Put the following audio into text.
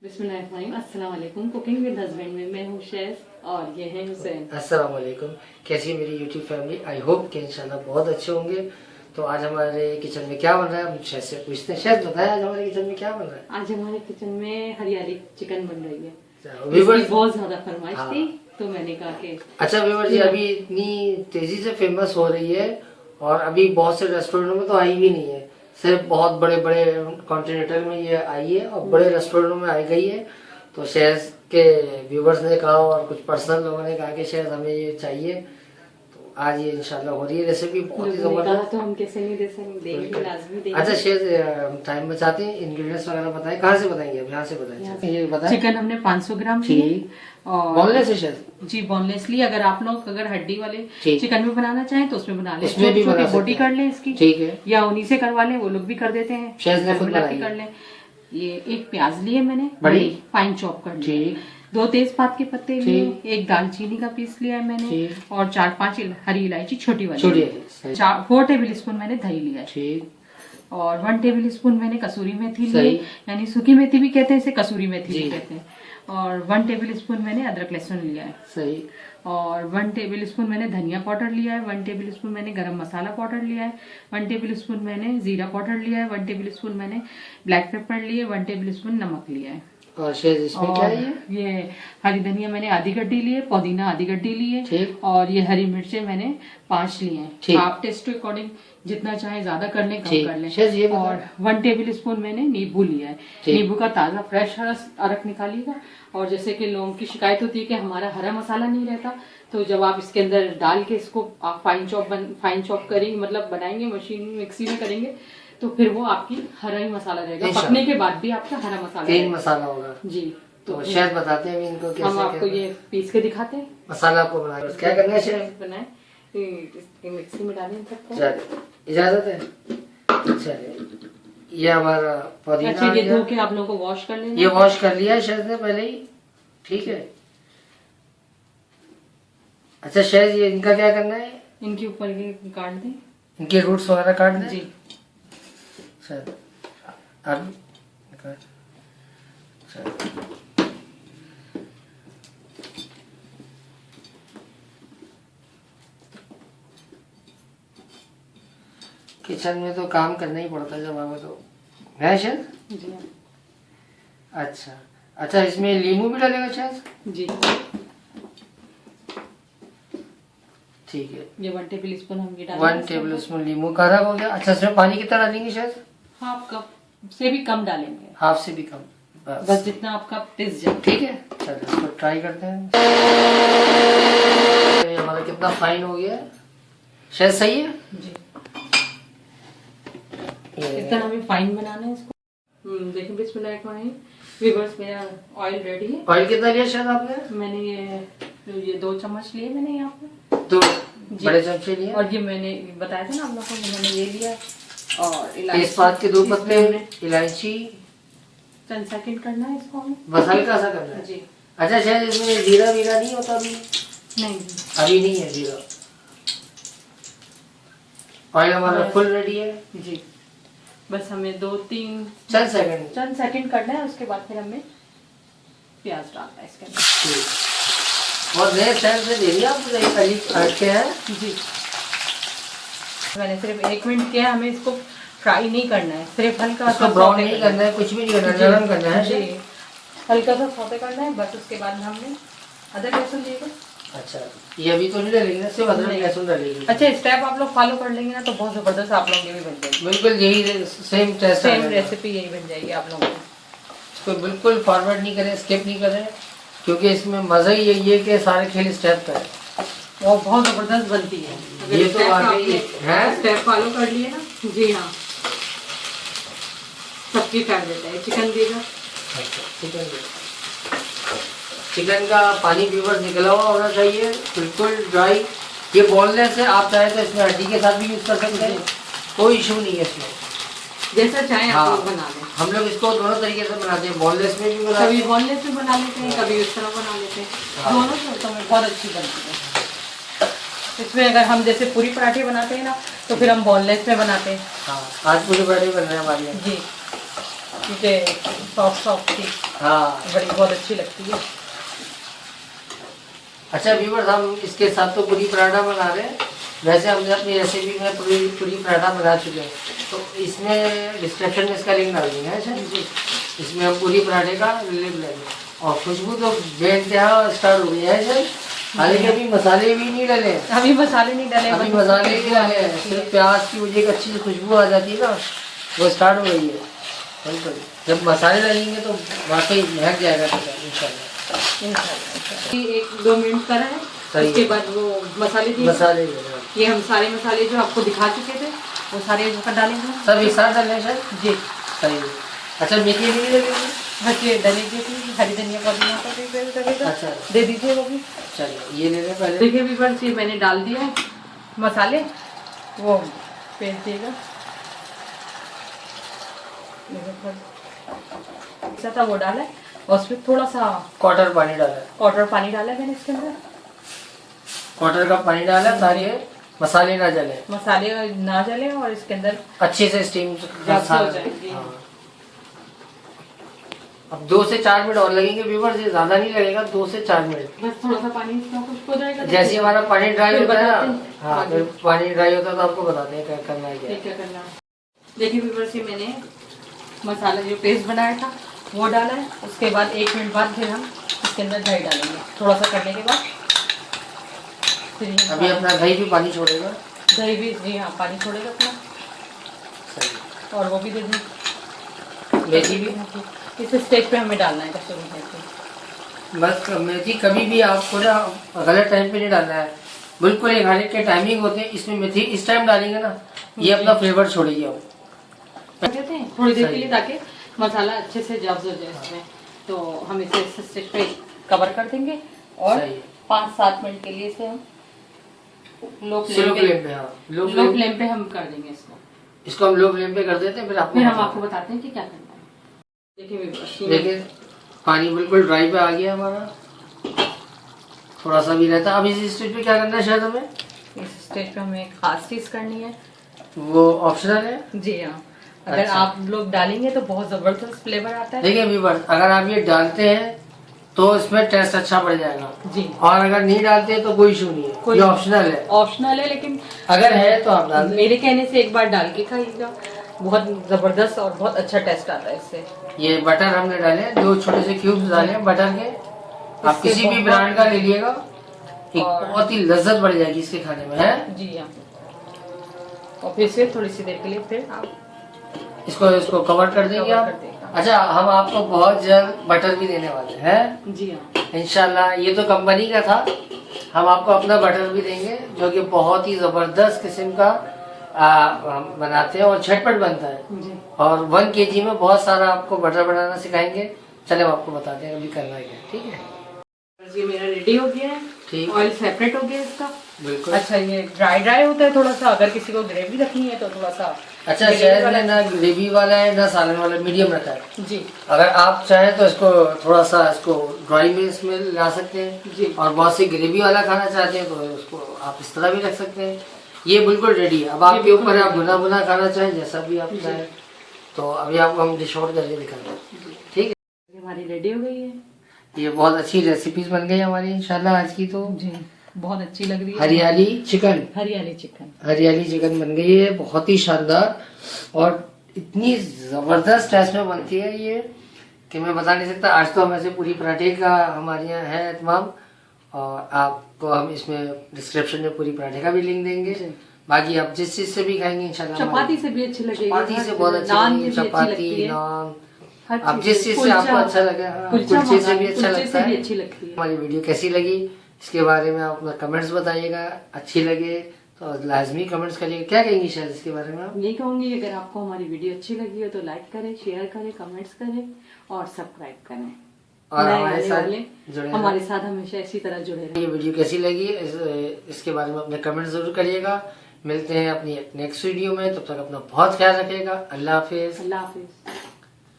बिस्मिल्लाहिर्रहमानिर्रहीम। अस्सलाम वालेकुम। कुकिंग विद हस्बैंड में मैं हूँ शैज़ और ये है हुसैन। अस्सलाम वालेकुम। कैसी है मेरी यूट्यूब फैमिली? आई होप कि इंशाल्लाह बहुत अच्छे होंगे। तो आज हमारे किचन में क्या बन रहा है हम शैज़ से पूछते हैं। शैज़ बताया आज हमारे किचन में क्या बन रहा है? आज हमारे किचन में हरियाली चिकन बन रही है। व्यूअर्स बहुत ज्यादा फरमाइश हाँ। थी तो मैंने कहा कि अच्छा व्यूअर्स, ये अभी इतनी तेजी से फेमस हो रही है और अभी बहुत से रेस्टोरेंटों में तो आई भी नहीं है। सिर्फ बहुत बड़े बड़े कॉन्टिनेंटल में ये आई है और बड़े रेस्टोरेंटों में आई गई है। तो शैज़ के व्यूवर्स ने कहा और कुछ पर्सनल लोगों ने कहा कि शैज़ हमें ये चाहिए, तो आज ये इंशाल्लाह हो रही है। रेसिपी बहुत ही जबरदस्त। तो हम कैसे नहीं दे सकते, देंगे, लाजमी देंगे। अच्छा शैज़, टाइम बचाते हैं, इंग्रेडिएंट्स वगैरह बताएं। कहाँ से बताएंगे? अब यहाँ से बताएं। ये बताएं। चिकन हमने 500 ग्राम ठीक और बोनलेस है शैज़? जी बोनलेसली। अगर आप लोग हड्डी वाले ठीक। चिकन में बनाना चाहें तो उसमें बना लें, उसमें भी बना छोटी सकते बोटी हैं। कर लें इसकी, ठीक है। या उन्हीं से करवा लें, वो लोग भी कर देते हैं। शैज़ ने खुद मिला के बनाई कर है। लें। ये एक प्याज लिए मैंने बड़ी? फाइन चॉप कर लिया। ठीक। 2 तेजपात के पत्ते लिए, ठीक। एक दालचीनी का पीस लिया है मैंने, ठीक। और 4-5 हरी इलायची छोटी वाली, छोटी वाली। 4 टेबल स्पून मैंने दही लिया है, ठीक। और 1 टेबल स्पून मैंने कसूरी मेथी सही। ली, यानी सूखी मेथी भी कहते हैं इसे, कसूरी मेथी जी। भी कहते हैं। और 1 टेबल स्पून मैंने अदरक लहसुन लिया है, सही। और 1 टेबल स्पून मैंने धनिया पाउडर लिया है, 1 टेबल स्पून मैंने गरम मसाला पाउडर लिया है, 1 टेबल स्पून मैंने जीरा पाउडर लिया है, 1 टेबल स्पून मैंने ब्लैक पेपर लिए, 1 टेबल स्पून नमक लिया है। और शैज़ इसमें क्या है? ये हरी धनिया मैंने आधी गड्डी ली है, पुदीना आधी गड्डी ली है, ठीक। और ये हरी मिर्चें मैंने 5 ली हैं। ठीक। आप टेस्ट के अकॉर्डिंग जितना चाहे ज्यादा कर लें, कम ठीक। कर लें। शैज़ ये बताओ। और 1 टेबल स्पून मैंने नींबू लिया है। ठीक। नींबू का ताजा फ्रेश अरक निकालिएगा। और जैसे कि लोगों की शिकायत होती है कि हमारा हरा मसाला नहीं रहता, तो जब आप इसके अंदर डाल के इसको आप फाइन चॉप करेंगे, मतलब बनाएंगे, मशीन में मिक्सी में करेंगे, तो फिर वो आपकी हरा ही मसाला रहेगा। पकने के बाद भी आपका हरा मसाला ग्रीन रहेगा। मसाला होगा जी। तो शैज़ बताते हैं इनको कैसे हम आपको क्या ये पीस के दिखाते हैं। मसाला को बनाए। क्या करना है शैज़? बनाए मिक्सी में डालें सबको। चलिए, इजाजत है? चलिए, ये हमारा पुदीना अच्छा, आ ये गया। धो के आप लोगों को वॉश कर लेना। ये वॉश कर लिया है शैज़ ने पहले ही। ठीक है। अच्छा शैज़, ये इनका क्या करना है? इनके ऊपर ये काट दें। इनके रूट्स वगैरह काट दें? जी। चल अब चल। किचन में तो काम करना ही पड़ता है जब हमें, तो है शैज़? जी अच्छा अच्छा, इसमें नींबू भी डालेगा शैज़? जी। ठीक है। ये 1 टेबल स्पून हम ये डालेंगे। 1 टेबल स्पून नींबू का रस हो गया। अच्छा, इसमें पानी कितना डालेंगे शैज़? हाफ कप से भी कम डालेंगे, हाफ से भी कम, बस जितना आपका पिस जाए। ठीक है। चलो इसको ट्राई करते हैं। ये हमारा कितना फाइन हो गया है शैज़? सही है जी। ये इतना हमें फाइन बनाना है इसको। देखिए, बिस्मिल्लाहिर्रहमानिर्रहीम। व्यूअर्स, मेरा ऑयल रेडी है। ऑयल कितना लिया शैज़ आपने? मैंने ये 2 चम्मच लिए मैंने यहाँ पे। 2 जी। बड़े चमचे लिए। और ये मैंने बताया था ना आप लोगों को, मैंने ये लिया, और तेजपात के 2 पत्ते, इलायची। चंद सेकंड करना है इसको हमें। बस हल्का सा करना है। जी। अच्छा शैज़, इसमें जीरा वीरा नहीं होता अभी? नहीं। अभी नहीं है जीरा। ऑयल हमारा फुल रेडी है। जी। बस हमें 2-3 चंद सेकंड करना है, उसके बाद फिर हमें प्याज डालना है इसके अंदर। ठीक। और नए स्टाइल से दे दिया आपको, कली काट के है? जी। मैंने सिर्फ 1 मिनट किया है, हमें इसको फ्राई नहीं करना है, सिर्फ हल्का इसको सा ब्राउन सौते नहीं करना है, कुछ भी नहीं करना है, जी। नरम करना है। जी, हल्का सा सौते करना है बस। उसके बाद हमने अदरक लहसुन दिएगा। अच्छा, ये अभी तो नहीं डालेंगे ना, सिर्फ अदरक नहीं। लहसुन डालेंगे। अच्छा, स्टेप आप लोग फॉलो कर लेंगे ना तो बहुत जबरदस्त आप लोगों की भी बन जाएगी। बिल्कुल यही सेम टेस्ट, सेम रेसिपी यही बन जाएगी आप लोगों की। इसको बिल्कुल फॉरवर्ड नहीं करें, स्किप नहीं करें, क्योंकि इसमें मजा ही यही है कि सारे खेल स्टेप का है। वो बहुत जबरदस्त बनती है। ये तो वाकई है। स्टेप फॉलो कर लिए ना। जी हाँ, सबकी फेवरेट है। चिकन देगा। चिकन का पानी व्यूअर्स निकला हुआ होना चाहिए, बिल्कुल ड्राई। ये बोनलेस है, आप चाहे तो इसमें हड्डी के साथ भी यूज कर सकते हैं, कोई इशू नहीं है इसमें। जैसा चाहे हाँ, आप लोग बना लें। हम लोग इसको दोनों तरीके से बनाते हैं, बोनलेस में भी बनाते कभी हैं। बोनलेस में बना लेते हैं, कभी इस तरह बना लेते हैं। हाँ। दोनों शर्तों में बहुत अच्छी बनती है। इसमें अगर हम जैसे पूरी पराठे बनाते हैं ना, तो फिर हम बोनलेस में बनाते हैं। हाँ, आज पूरे बड़े बन रहे हैं हमारे यहाँ। जी। मुझे सॉफ्ट सॉफ्ट थी, हाँ। बड़ी बहुत अच्छी लगती है। अच्छा व्यूअर्स, हम इसके साथ तो पूरी पराठा बना रहे हैं। वैसे हमने अपनी रेसिपी में पूरी पराठा बना चुके हैं, तो इसमें डिस्क्रिप्शन में इसका लिंक डाल देंगे। अच्छा जी, इसमें हम पूरी पराठे का लिंक लेंगे। और खुशबू तो बेइंतहा स्टार्ट हो गई है सर। हालांकि अभी मसाले भी नहीं डले, अभी मसाले नहीं डले, अभी मसाले नहीं डाले हैं, सिर्फ प्याज की मुझे एक अच्छी सी खुशबू आ जाती है ना, वो स्टार्ट हो गई है। बिल्कुल, जब मसाले डालेंगे तो वाकई महक जाएगा इंशाल्लाह। 1-2 मिनट करा है, उसके बाद वो मसाले ये हम सारे मसाले जो आपको दिखा चुके थे वो सारे डालेंगे, सब एक साथ डालें सर जी। सही है। अच्छा मेथी नहीं लगेगी? हरी डलेगी, हरी धनिया का अच्छा दे दीजिए वो भी। चलिए ये ले लें पहले। देखिए व्यूअर्स, ये मैंने डाल दिया है मसाले, वो पेल देगा ऐसा था, वो डाला है और उसमें थोड़ा सा क्वार्टर पानी डाला है, क्वार्टर पानी डाला है मैंने इसके अंदर। क्वार्टर का पानी डाला ताकि मसाले ना जले, मसाले ना जले और इसके अंदर अच्छे से स्टीम हो जाएगी। अब 2 से 4 मिनट और लगेंगे व्यूअर्स, ये ज्यादा नहीं लगेगा, 2 से 4 मिनट। बस थोड़ा सा पानी इसका खुश्क हो जाएगा। जैसे हमारा पानी ड्राई फिर होता है बताते ना, हैं। हाँ फिर पानी ड्राई होता है तो आपको बताते हैं क्या करना है क्या करना है। देखिए व्यूअर्स, ये मैंने मसाला जो पेस्ट बनाया था वो डाला है। उसके बाद 1 मिनट बाद फिर हम इसके अंदर दही डालेंगे, थोड़ा सा करने के बाद फिर अभी अपना दही भी पानी छोड़ेगा, दही भी जी हाँ पानी छोड़ेगा अपना। और वो भी दे दें, मेथी भी। इस स्टेज पे हमें डालना है कसूरी मेथी। बस मेथी कभी भी आपको ना गलत टाइम पे नहीं डालना है, बिल्कुल एक हर एक के टाइमिंग होते हैं। इसमें मेथी इस टाइम डालेंगे ना, ये अपना फ्लेवर छोड़ेगी अब थोड़ी देर के लिए, ताकि मसाला अच्छे से जब्स हो जाए इसमें। तो हम इसे इस स्टेज पे कवर कर देंगे और 5-7 मिनट के लिए इसे हम लो फ्लेम पे हम कर देंगे इसको हम लो फ्लेम पे कर देते हैं, फिर हम आपको बताते हैं कि क्या करना है। देखिए पानी बिल्कुल ड्राई पे आ गया हमारा, थोड़ा सा भी रहता। अब इस स्टेज पे क्या करना है, शायद हमें इस स्टेज पे हमें एक खास चीज करनी है, वो ऑप्शनल है। जी हाँ, अगर अच्छा। आप लोग डालेंगे तो बहुत जबरदस्त फ्लेवर आता है। देखिए व्यूअर्स, अगर आप ये डालते हैं तो इसमें टेस्ट अच्छा बढ़ जाएगा जी, और अगर नहीं डालते तो कोई इशू नहीं है, ये ऑप्शनल है। लेकिन अगर है तो आप डाल दें। मेरे कहने से एक बार डाल के खाइएगा, बहुत जबरदस्त और बहुत अच्छा टेस्ट आता है इससे। ये बटर हमने डाले, 2 छोटे से क्यूब्स डाले बटर के, आप किसी भी ब्रांड का ले लीजिएगा, एक बहुत ही लज्जत बढ़ जाएगी इसके खाने में, है जी हाँ। और फिर से थोड़ी सी देर के लिए फिर आप इसको कवर कर देंगे आप। अच्छा, हम आपको बहुत जल्द बटर भी देने वाले हैं जी हाँ इंशाल्लाह। ये तो कंपनी का था, हम आपको अपना बटर भी देंगे जो कि बहुत ही जबरदस्त किस्म का हम बनाते हैं और झटपट बनता है जी। और 1 kg में बहुत सारा आपको बटर बनाना सिखाएंगे। चले हम आपको बताते हैं अभी करना है क्या, ठीक है। ये मेरा रेडी हो गया है, ठीक, ऑयल सेपरेट हो गया इसका। बिल्कुल। अच्छा, ये ड्राई होता है थोड़ा सा, अगर किसी को ग्रेवी रखनी है तो थोड़ा सा। अच्छा, शायद में ना ग्रेवी वाला है ना सालन वाला, मीडियम रखा है जी। अगर आप चाहें तो इसको थोड़ा सा इसको ड्राई में इसमें ला सकते हैं जी। और बहुत सी ग्रेवी वाला खाना चाहते हैं तो उसको आप इस तरह भी रख सकते हैं। ये बिल्कुल रेडी है, अब आपके ऊपर है, आप भुना भुना खाना चाहें जैसा भी आप चाहें। तो अभी आपको हम डिश आउट करके दिखाते हैं, ठीक है। हमारी रेडी हो गई है, ये बहुत अच्छी रेसिपीज बन गई हमारी इंशाल्लाह आज की, तो जी बहुत अच्छी लग रही है। हरियाली चिकन बन गई है, बहुत ही शानदार और इतनी जबरदस्त टेस्ट में बनती है ये कि मैं बता नहीं सकता। आज तो हम ऐसे पूरी पराठे का हमारे यहाँ है एहतमाम, और आपको हम इसमें डिस्क्रिप्शन में पूरी पराठे का भी लिंक देंगे। बाकी आप जिस चीज से भी खाएंगे इंशाल्लाह, चपाती से भी अच्छी लगेगी, चपाती से बहुत अच्छी लगेगी, चपाती नान, आप जिस चीज से आपको अच्छा लगे, कुलचे से भी अच्छा लगता है। हमारी वीडियो कैसी लगी इसके बारे में आप अपना कमेंट्स बताइएगा, अच्छी लगे तो लाजमी कमेंट्स करिएगा। क्या कहेंगे शायद इसके बारे में आप? यही कहूंगी, अगर आपको हमारी वीडियो अच्छी लगी हो तो लाइक करें, शेयर करें, कमेंट्स करें और सब्सक्राइब करें और हमारे साथ हमेशा इसी तरह जुड़े रहें। ये वीडियो कैसी लगी इसके बारे में अपने कमेंट्स जरूर करिएगा। मिलते हैं अपनी नेक्स्ट वीडियो में, तब तक अपना बहुत ख्याल रखिएगा। अल्लाह हाफिज।